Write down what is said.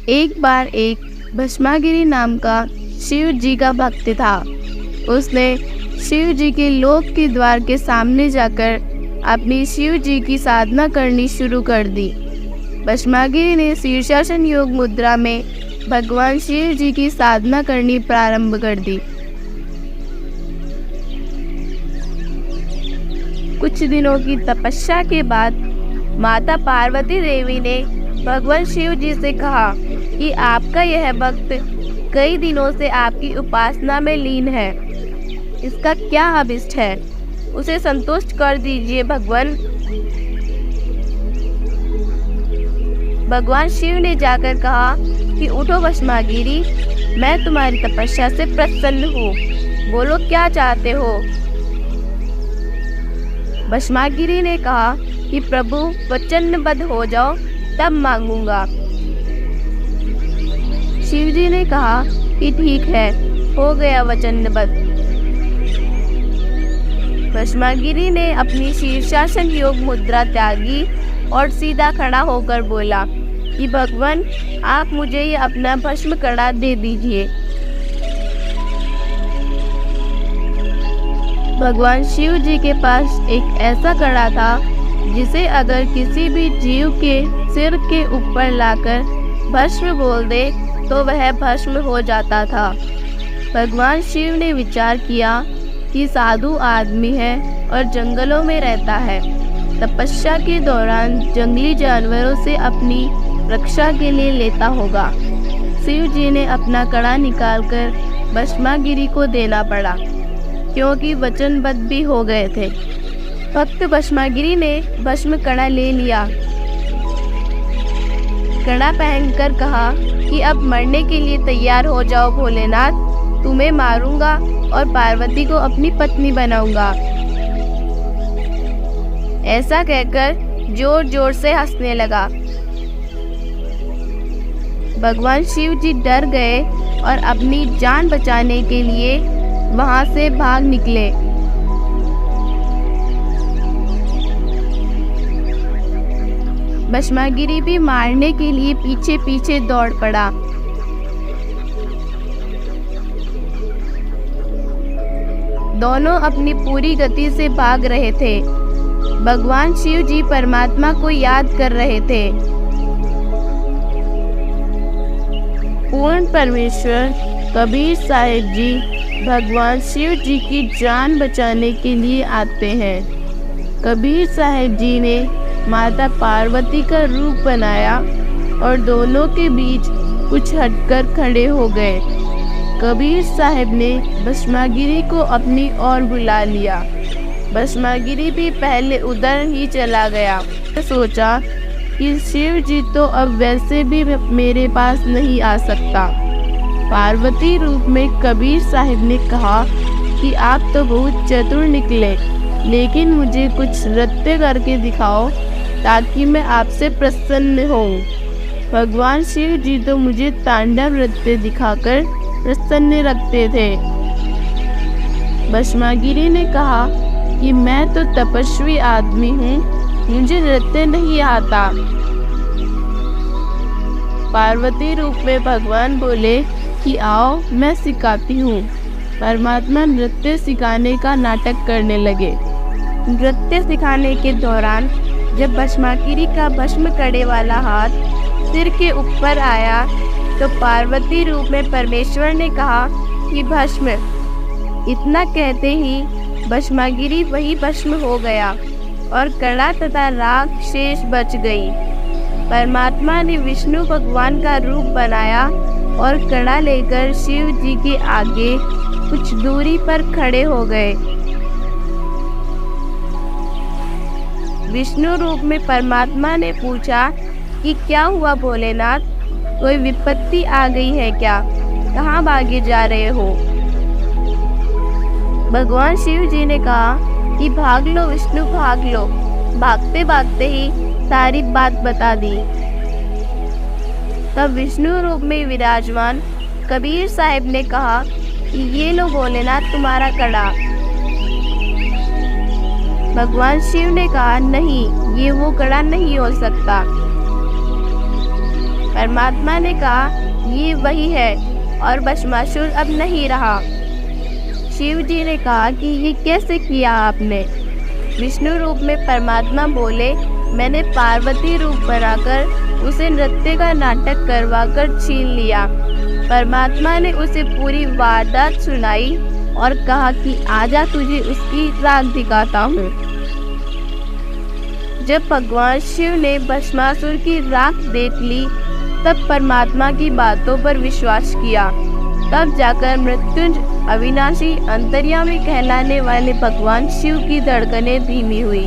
एक बार एक भस्मागिरी नाम का शिव जी का भक्त था। उसने शिव जी के लोक के द्वार के सामने जाकर अपनी शिव जी की साधना करनी शुरू कर दी। भस्मागिरी ने शीर्षासन योग मुद्रा में भगवान शिव जी की साधना करनी प्रारंभ कर दी। कुछ दिनों की तपस्या के बाद माता पार्वती देवी ने भगवान शिव जी से कहा कि आपका यह भक्त कई दिनों से आपकी उपासना में लीन है। इसका क्या अभिष्ट है, उसे संतुष्ट कर दीजिए भगवान। भगवान शिव ने जाकर कहा कि उठो भस्मागिरी, मैं तुम्हारी तपस्या से प्रसन्न हूँ, बोलो क्या चाहते हो। भस्मागिरी ने कहा कि प्रभु वचनबद्ध हो जाओ, तब मांगूंगा। शिव जी ने कहा कि ठीक है, हो गया वचनबद्ध। भस्मागिरी ने अपनी शीर्षासन योग मुद्रा त्यागी और सीधा खड़ा होकर बोला कि भगवान, आप मुझे ये अपना भस्म कड़ा दे दीजिए। भगवान शिव जी के पास एक ऐसा कड़ा था जिसे अगर किसी भी जीव के सिर के ऊपर लाकर भस्म बोल दे तो वह भस्म हो जाता था। भगवान शिव ने विचार किया कि साधु आदमी है और जंगलों में रहता है, तपस्या के दौरान जंगली जानवरों से अपनी रक्षा के लिए लेता होगा। शिव जी ने अपना कड़ा निकालकर भस्मागिरी को देना पड़ा, क्योंकि वचनबद्ध भी हो गए थे। भक्त भस्मागिरी ने भस्म कड़ा ले लिया। कड़ा पहनकर कहा कि अब मरने के लिए तैयार हो जाओ भोलेनाथ, तुम्हें मारूंगा और पार्वती को अपनी पत्नी बनाऊंगा। ऐसा कहकर जोर जोर से हंसने लगा। भगवान शिव जी डर गए और अपनी जान बचाने के लिए वहां से भाग निकले। भस्मागिरी भी मारने के लिए पीछे पीछे दौड़ पड़ा। दोनों अपनी पूरी गति से भाग रहे थे। भगवान शिव जी परमात्मा को याद कर रहे थे। पूर्ण परमेश्वर कबीर साहिब जी भगवान शिव जी की जान बचाने के लिए आते हैं। कबीर साहिब जी ने माता पार्वती का रूप बनाया और दोनों के बीच कुछ हटकर खड़े हो गए। कबीर साहिब ने भस्मागिरी को अपनी ओर बुला लिया। भस्मागिरी भी पहले उधर ही चला गया। सोचा कि शिव जी तो अब वैसे भी मेरे पास नहीं आ सकता। पार्वती रूप में कबीर साहिब ने कहा कि आप तो बहुत चतुर निकले, लेकिन मुझे कुछ नृत्य करके दिखाओ ताकि मैं आपसे प्रसन्न हूँ। भगवान शिव जी तो मुझे तांडव नृत्य दिखाकर प्रसन्न रखते थे। भस्मागिरी ने कहा कि मैं तो तपस्वी आदमी हूँ, मुझे नृत्य नहीं आता। पार्वती रूप में भगवान बोले कि आओ मैं सिखाती हूँ। परमात्मा नृत्य सिखाने का नाटक करने लगे। नृत्य सिखाने के दौरान जब भस्मागिरी का भस्म कड़े वाला हाथ सिर के ऊपर आया तो पार्वती रूप में परमेश्वर ने कहा कि भस्म। इतना कहते ही भस्मागिरी वही भस्म हो गया और कड़ा तथा राख शेष बच गई। परमात्मा ने विष्णु भगवान का रूप बनाया और कड़ा लेकर शिव जी के आगे कुछ दूरी पर खड़े हो गए। विष्णु रूप में परमात्मा ने पूछा कि क्या हुआ भोलेनाथ, कोई विपत्ति आ गई है क्या, कहाँ भागे जा रहे हो। भगवान शिव जी ने कहा कि भाग लो विष्णु भाग लो। भागते भागते ही सारी बात बता दी। तब विष्णु रूप में विराजमान कबीर साहिब ने कहा कि ये लो भोलेनाथ तुम्हारा कड़ा। भगवान शिव ने कहा नहीं, ये वो कड़ा नहीं हो सकता। परमात्मा ने कहा, ये वही है और भस्मासुर अब नहीं रहा। शिव जी ने कहा कि ये कैसे किया आपने? विष्णु रूप में परमात्मा बोले, मैंने पार्वती रूप बनाकर उसे नृत्य का नाटक करवाकर छीन लिया। परमात्मा ने उसे पूरी वारदात सुनाई और कहा कि आजा, तुझे उसकी राख दिखाता हूँ। जब भगवान शिव ने भस्मासुर की राख देख ली, तब परमात्मा की बातों पर विश्वास किया। तब जाकर मृत्युंजय, अविनाशी, अंतर्यामी कहलाने वाले भगवान शिव की धड़कनें धीमी हुई।